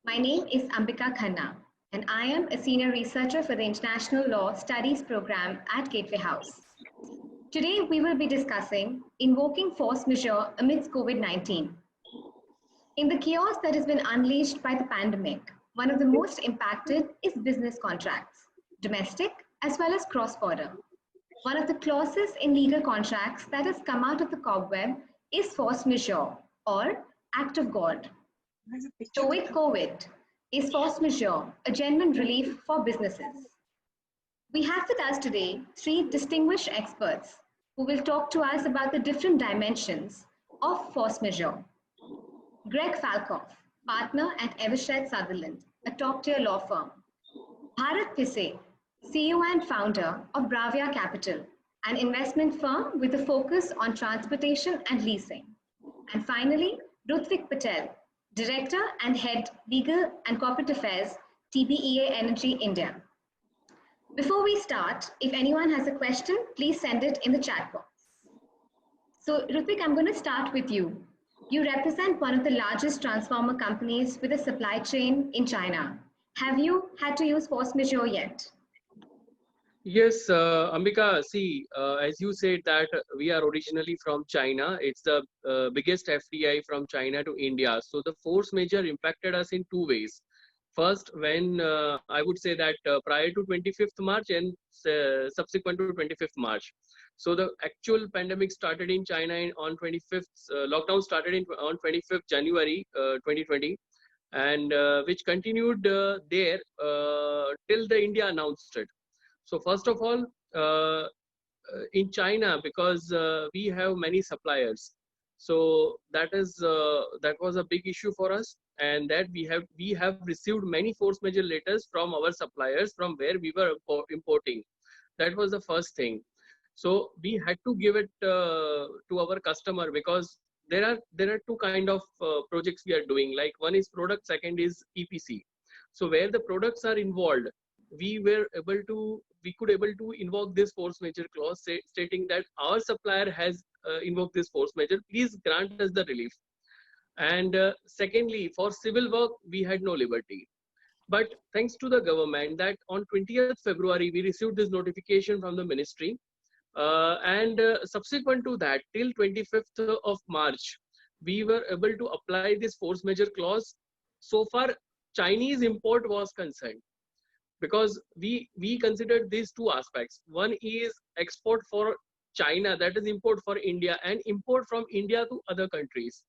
My name is Ambika Khanna, and I am a senior researcher for the International Law Studies program at Gateway House. Today, we will be discussing invoking force majeure amidst COVID-19. In the chaos that has been unleashed by the pandemic, one of the most impacted is business contracts, domestic as well as cross-border. One of the clauses in legal contracts that has come out of the cobweb is force majeure or act of God. So with COVID, is force majeure a genuine relief for businesses? We have with us today three distinguished experts who will talk to us about the different dimensions of force majeure. Greg Falkof, partner at Eversheds, Sutherlands, a top-tier law firm. Bharat, CEO and founder of Bravia Capital, an investment firm with a focus on transportation and leasing. And finally, Rutvik Patel, Director and Head Legal and Corporate Affairs, TBEA Energy India. Before we start, if anyone has a question, please send it in the chat box. So Rutvik, I'm going to start with you. You represent one of the largest transformer companies with a supply chain in China. Have you had to use force majeure yet? Yes, Ambika, see, as you said that we are originally from China. It's the biggest FDI from China to India. So the force majeure impacted us in two ways. First, when I would say that prior to 25th March and subsequent to 25th March. So the actual pandemic started in China on 25th, lockdown started on 25th January 2020, and which continued there till the India announced it. So first of all, in China, because we have many suppliers, so that was a big issue for us, and that we have received many force majeure letters from our suppliers from where we were importing. That was the first thing. So we had to give it to our customer, because there are two kind of projects we are doing. Like one is product, second is EPC. So where the products are involved, we could able to invoke this force majeure clause, stating that our supplier has invoked this force majeure. Please grant us the relief. And secondly, for civil work, we had no liberty. But thanks to the government, that on 20th February, we received this notification from the ministry. And subsequent to that, till 25th of March, we were able to apply this force majeure clause so far Chinese import was concerned. Because we considered these two aspects. One is export for China, that is import for India, and import from India to other countries.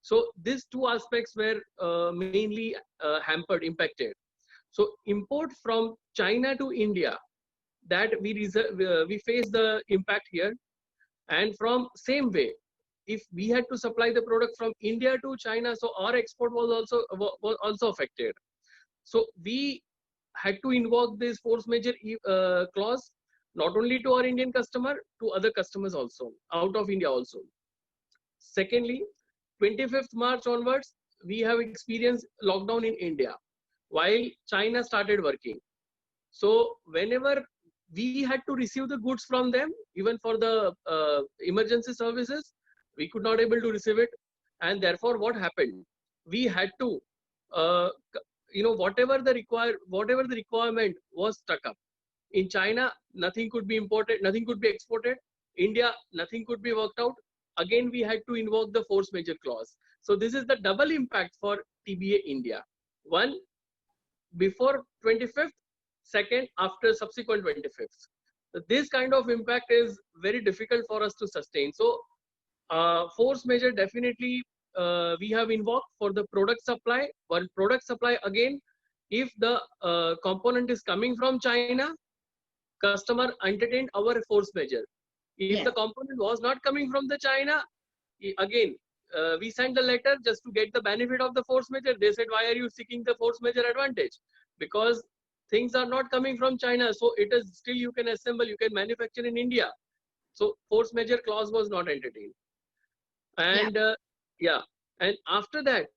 So these two aspects were mainly hampered, impacted. So import from China to India, that we face the impact here. And from same way, if we had to supply the product from India to China, so our export was also affected. So we had to invoke this force majeure clause not only to our Indian customer, to other customers also, out of India also. Secondly, 25th March onwards, we have experienced lockdown in India while China started working. So whenever we had to receive the goods from them, even for the emergency services, we could not able to receive it. And therefore what happened? We had to whatever the requirement was stuck up. In China, nothing could be imported, nothing could be exported. India, nothing could be worked out. Again, we had to invoke the force majeure clause. So this is the double impact for TBA India. One, before 25th, second, after subsequent 25th. So this kind of impact is very difficult for us to sustain. So force majeure definitely we have invoked for the product supply. One product supply, again, if the component is coming from China, customer entertained our force majeure. If the component was not coming from the China, again, we sent the letter just to get the benefit of the force majeure. They said, why are you seeking the force majeure advantage? Because things are not coming from China. So it is still, you can assemble, you can manufacture in India. So force majeure clause was not entertained. And and after that,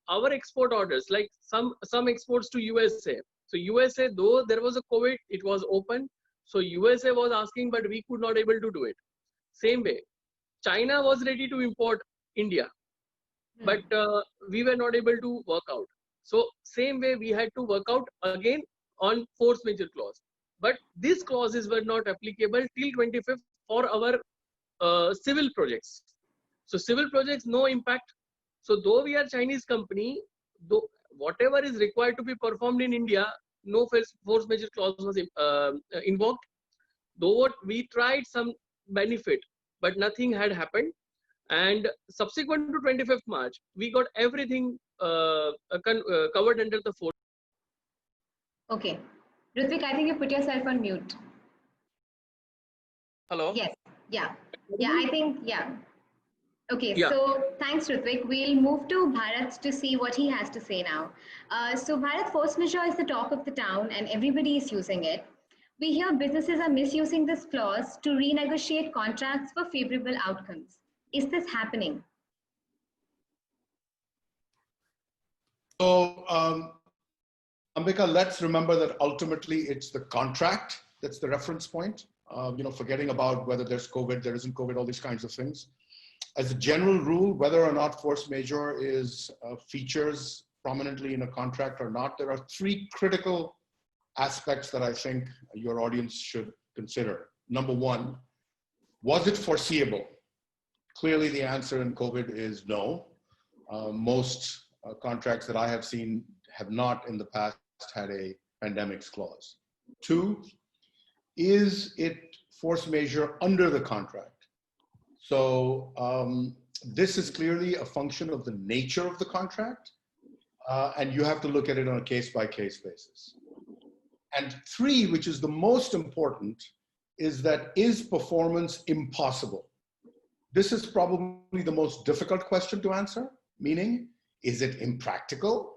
our export orders, like some exports to USA. So USA, though there was a COVID, it was open. So USA was asking, but we could not able to do it. Same way, China was ready to import India, but we were not able to work out. So same way we had to work out again on force majeure clause. But these clauses were not applicable till 25th for our civil projects. So civil projects, no impact. So though we are Chinese company, though whatever is required to be performed in India, no force majeure clause was invoked. Though what we tried some benefit, but nothing had happened. And subsequent to 25th March, we got everything covered under the force. Okay. Rutvik, I think you put yourself on mute. Hello? Yes. Yeah. Yeah, I think, yeah. Okay, Yeah. so thanks, Rutvik. We'll move to Bharat to see what he has to say now. So Bharat, force majeure is the talk of the town and everybody is using it. We hear businesses are misusing this clause to renegotiate contracts for favorable outcomes. Is this happening? So, Ambika, let's remember that ultimately it's the contract that's the reference point. Forgetting about whether there's COVID, there isn't COVID, all these kinds of things. As a general rule, whether or not force majeure is features prominently in a contract or not, there are three critical aspects that I think your audience should consider. Number one, was it foreseeable? Clearly, the answer in COVID is no. Most contracts that I have seen have not in the past had a pandemics clause. Two, is it force majeure under the contract? So this is clearly a function of the nature of the contract, and you have to look at it on a case-by-case basis. And three, which is the most important, is that is performance impossible? This is probably the most difficult question to answer, meaning, is it impractical?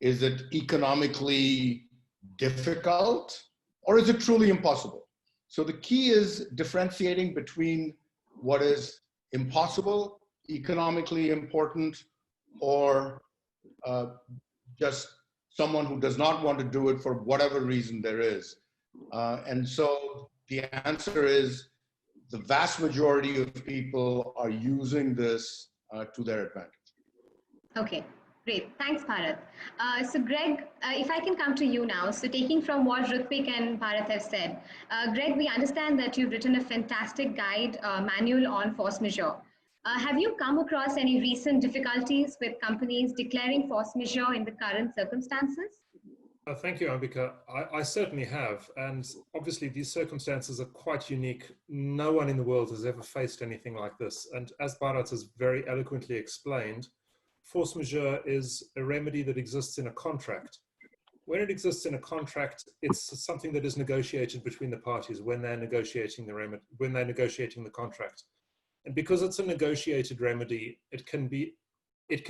Is it economically difficult? Or is it truly impossible? So the key is differentiating between what is impossible, economically important, or just someone who does not want to do it for whatever reason there is. And so the answer is the vast majority of people are using this to their advantage. Okay, great. Thanks, Bharat. So Greg, if I can come to you now. So taking from what Rutvik and Bharat have said, Greg, we understand that you've written a fantastic guide manual on force majeure. Have you come across any recent difficulties with companies declaring force majeure in the current circumstances? Thank you, Ambika. I certainly have. And obviously these circumstances are quite unique. No one in the world has ever faced anything like this. And as Bharat has very eloquently explained, force majeure is a remedy that exists in a contract. When it exists in a contract, it's something that is negotiated between the parties when they're negotiating the contract. And because it's a negotiated remedy, it can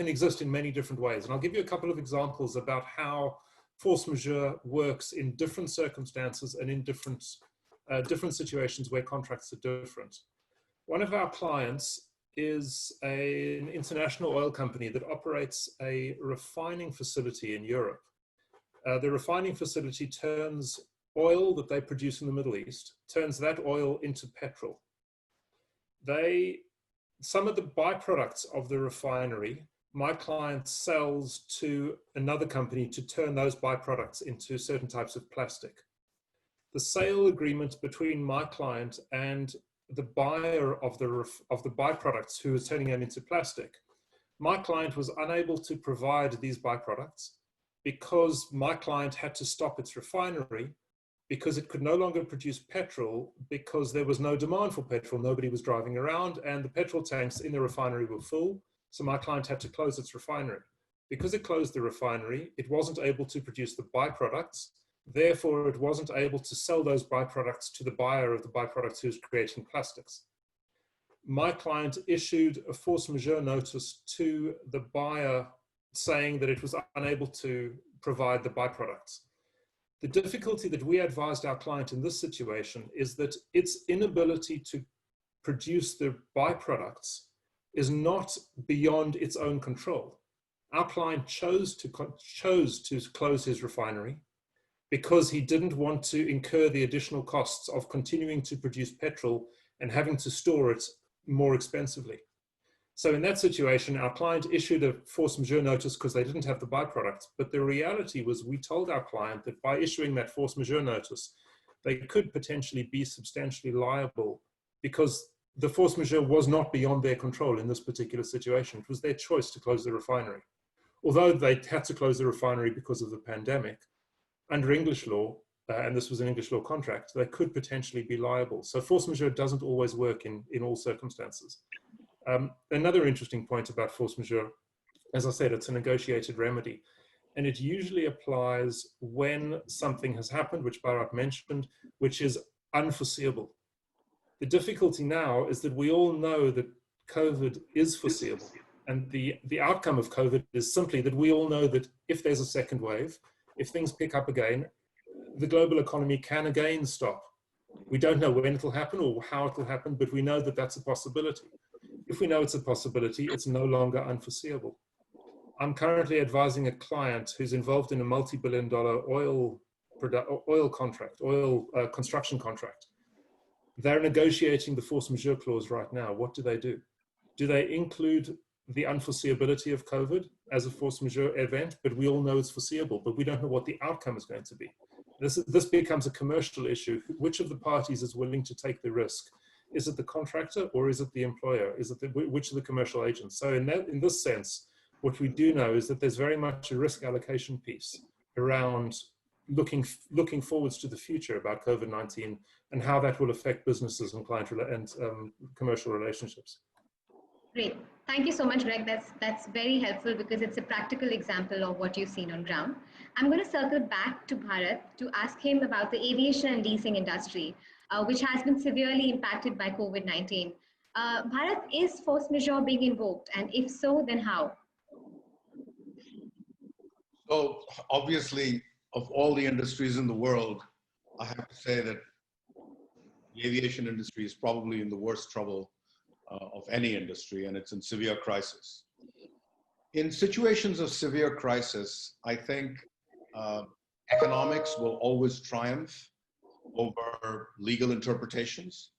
exist in many different ways. And I'll give you a couple of examples about how force majeure works in different circumstances and in different situations where contracts are different. One of our clients is an international oil company that operates a refining facility in Europe. The refining facility turns oil that they produce in the Middle East, turns that oil into petrol. Some of the byproducts of the refinery, my client sells to another company to turn those byproducts into certain types of plastic. The sale agreement between my client and the buyer of the byproducts who is turning them into plastic, my client was unable to provide these byproducts because my client had to stop its refinery because it could no longer produce petrol because there was no demand for petrol. Nobody was driving around and the petrol tanks in the refinery were full. So my client had to close its refinery. Because it closed the refinery, it wasn't able to produce the byproducts. Therefore, it wasn't able to sell those byproducts to the buyer of the byproducts who was creating plastics. My client issued a force majeure notice to the buyer saying that it was unable to provide the byproducts. The difficulty that we advised our client in this situation is that its inability to produce the byproducts is not beyond its own control. Our client chose to close his refinery because he didn't want to incur the additional costs of continuing to produce petrol and having to store it more expensively. So in that situation, our client issued a force majeure notice because they didn't have the byproducts. But the reality was we told our client that by issuing that force majeure notice, they could potentially be substantially liable because the force majeure was not beyond their control in this particular situation. It was their choice to close the refinery. Although they had to close the refinery because of the pandemic, under English law, and this was an English law contract, they could potentially be liable. So force majeure doesn't always work in all circumstances. Another interesting point about force majeure, as I said, it's a negotiated remedy. And it usually applies when something has happened, which Bharat mentioned, which is unforeseeable. The difficulty now is that we all know that COVID is foreseeable. And the outcome of COVID is simply that we all know that if there's a second wave, if things pick up again, the global economy can again stop. We don't know when it'll happen or how it'll happen, but we know that that's a possibility. If we know it's a possibility, it's no longer unforeseeable. I'm currently advising a client who's involved in a multi-billion-dollar oil construction contract. They're negotiating the force majeure clause right now. What do? Do they include the unforeseeability of COVID as a force majeure event? But we all know it's foreseeable, but we don't know what the outcome is going to be. This becomes a commercial issue. Which of the parties is willing to take the risk? Is it the contractor or is it the employer? Is it which of the commercial agents? So in this sense, what we do know is that there's very much a risk allocation piece around looking forwards to the future about COVID-19 and how that will affect businesses and client and commercial relationships. Great. Thank you so much, Greg. That's very helpful because it's a practical example of what you've seen on ground. I'm going to circle back to Bharat to ask him about the aviation and leasing industry, which has been severely impacted by COVID-19. Bharat, is force majeure being invoked? And if so, then how? So obviously, of all the industries in the world, I have to say that the aviation industry is probably in the worst trouble of any industry, and it's in severe crisis. In situations of severe crisis, I think economics will always triumph over legal interpretations.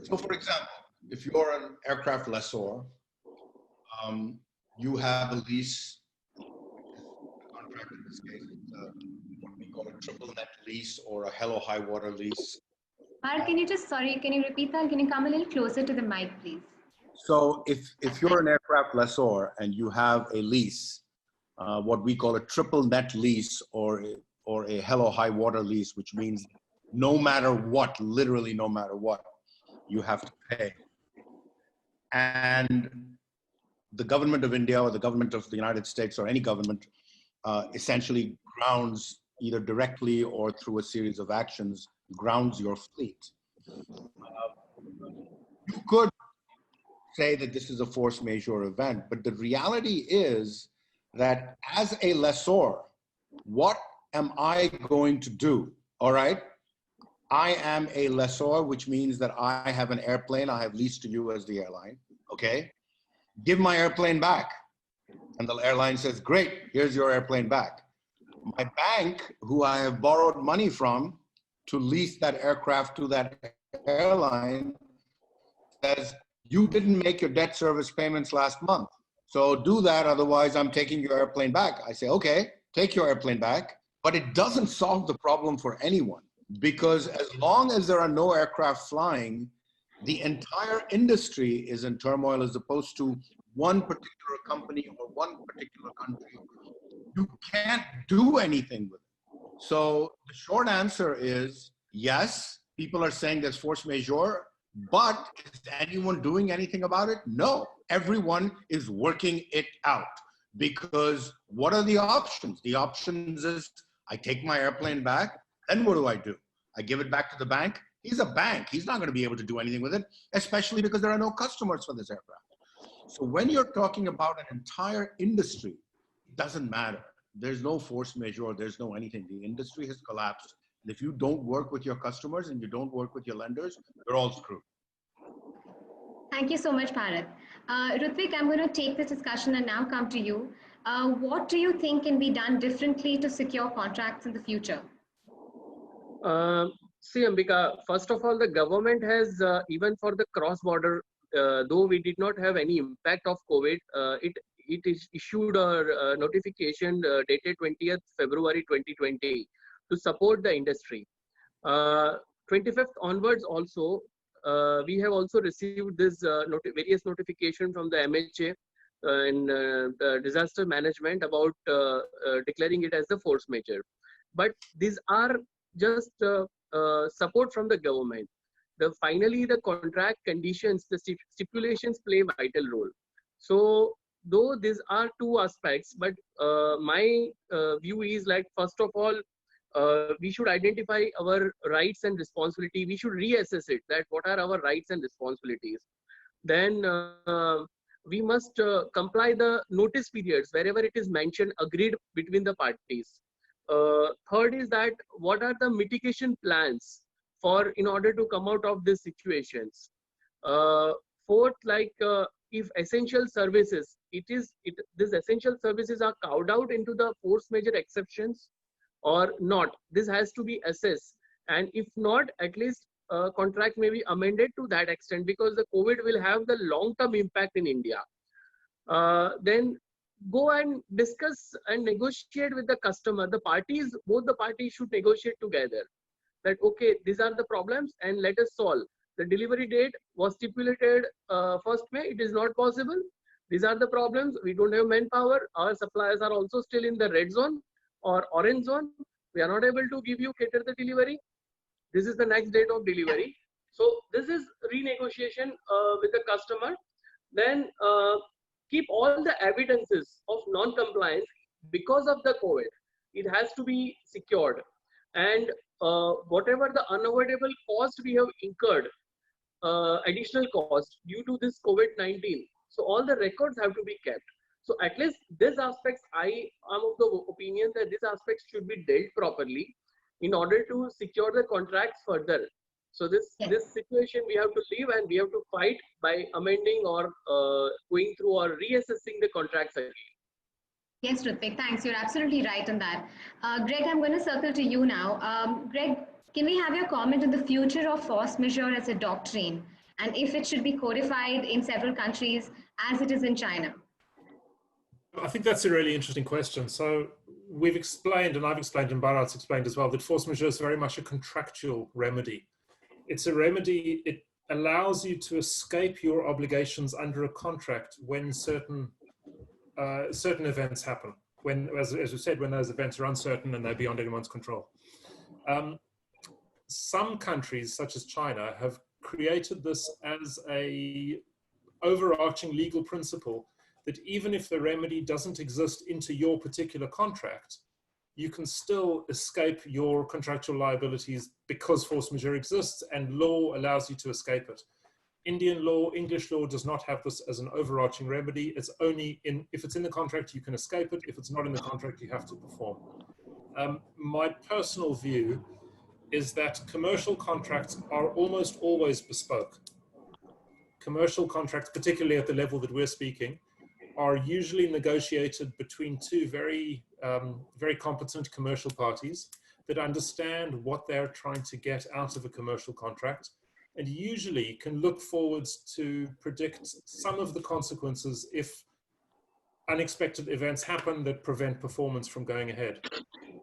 So for example, if you're an aircraft lessor, you have a lease, contract in this case, what we call a triple net lease or a hell or high water lease. Bharat, can you repeat that? Can you come a little closer to the mic, please? So if you're an aircraft lessor and you have a lease, what we call a triple net lease or a hell or high water lease, which means no matter what, literally no matter what, you have to pay. And the government of India or the government of the United States or any government essentially grounds, either directly or through a series of actions, grounds your fleet. You could say that this is a force majeure event, but the reality is that as a lessor, what am I going to do? All right. I am a lessor, which means that I have an airplane I have leased to you as the airline. Okay. Give my airplane back. And the airline says, great, here's your airplane back. My bank, who I have borrowed money from to lease that aircraft to that airline, says, you didn't make your debt service payments last month. So do that, otherwise I'm taking your airplane back. I say, okay, take your airplane back. But it doesn't solve the problem for anyone, because as long as there are no aircraft flying, the entire industry is in turmoil as opposed to one particular company or one particular country. You can't do anything with it. So the short answer is yes, people are saying there's force majeure, but is anyone doing anything about it? No, everyone is working it out, because what are the options? The options is I take my airplane back, then what do? I give it back to the bank. He's a bank. He's not going to be able to do anything with it, especially because there are no customers for this aircraft. So when you're talking about an entire industry, it doesn't matter. There's no force majeure. There's no anything. The industry has collapsed. And if you don't work with your customers and you don't work with your lenders, you're all screwed. Thank you so much, Bharat. Rutvik, I'm going to take this discussion and now come to you. What do you think can be done differently to secure contracts in the future? See, Ambika, first of all, the government has, even for the cross-border though we did not have any impact of COVID, it is issued a notification dated 20th February 2020 to support the industry. 25th onwards also, we have also received this various notification from the MHA in disaster management about declaring it as the force majeure. But these are just support from the government. Finally, the contract conditions, the stipulations play a vital role. So though these are two aspects, but my view is like, first of all, we should identify our rights and responsibility. We should reassess it, that what are our rights and responsibilities. Then we must comply the notice periods wherever it is mentioned, agreed between the parties. Third is that what are the mitigation plans for in order to come out of these situations. Fourth, like if essential services, these essential services are carved out into the force majeure exceptions or not. This has to be assessed, and if not, at least contract may be amended to that extent, because the COVID will have the long-term impact in India. Then go and discuss and negotiate with the customer. The parties, both the parties should negotiate together. That okay, these are the problems and let us solve. The delivery date was stipulated 1st May. It is not possible. These are the problems. We don't have manpower. Our suppliers are also still in the red zone or orange zone. We are not able to give you cater the delivery. This is the next date of delivery. So this is renegotiation with the customer. Then keep all the evidences of non-compliance because of the COVID. It has to be secured. And whatever the unavoidable cost we have incurred, additional cost due to this COVID-19, so all the records have to be kept. So at least these aspects, I am of the opinion that these aspects should be dealt properly in order to secure the contracts further. So this situation we have to leave, and we have to fight by amending or going through or reassessing the contracts again. Yes, Rutvik, thanks. You're absolutely right on that. Greg, I'm going to circle to you now. Greg, can we have your comment on the future of force majeure as a doctrine, and if it should be codified in several countries as it is in China? I think that's a really interesting question. So we've explained, and I've explained, and Bharat's explained as well, that force majeure is very much a contractual remedy. It's a remedy, it allows you to escape your obligations under a contract when certain events happen. When, as we said, when those events are uncertain and they're beyond anyone's control. Some countries, such as China, have created this as a overarching legal principle that even if the remedy doesn't exist into your particular contract, you can still escape your contractual liabilities because force majeure exists and law allows you to escape it. Indian law, English law does not have this as an overarching remedy. It's only if it's in the contract, you can escape it. If it's not in the contract, you have to perform. My personal view is that commercial contracts are almost always bespoke. Commercial contracts, particularly at the level that we're speaking, are usually negotiated between two very competent commercial parties that understand what they're trying to get out of a commercial contract, and usually can look forwards to predict some of the consequences if unexpected events happen that prevent performance from going ahead.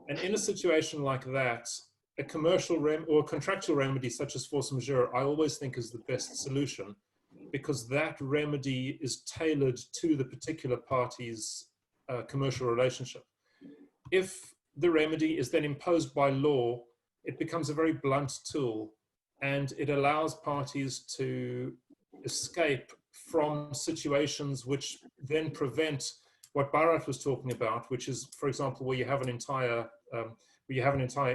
And in a situation like that, a commercial or contractual remedy such as force majeure, I always think is the best solution, because that remedy is tailored to the particular party's commercial relationship. If the remedy is then imposed by law, it becomes a very blunt tool, and it allows parties to escape from situations which then prevent what Bharat was talking about, which is, for example, where you have an entire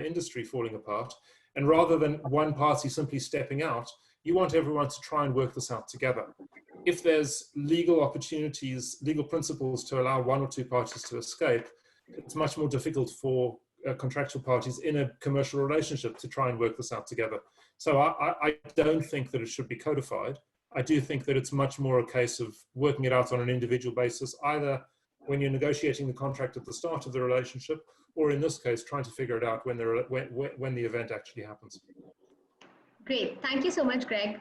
industry falling apart, and rather than one party simply stepping out, you want everyone to try and work this out together. If there's legal opportunities, legal principles to allow one or two parties to escape, it's much more difficult for contractual parties in a commercial relationship to try and work this out together. So I don't think that it should be codified. I do think that it's much more a case of working it out on an individual basis, either when you're negotiating the contract at the start of the relationship, or in this case, trying to figure it out when the event actually happens. Great. Thank you so much, Greg.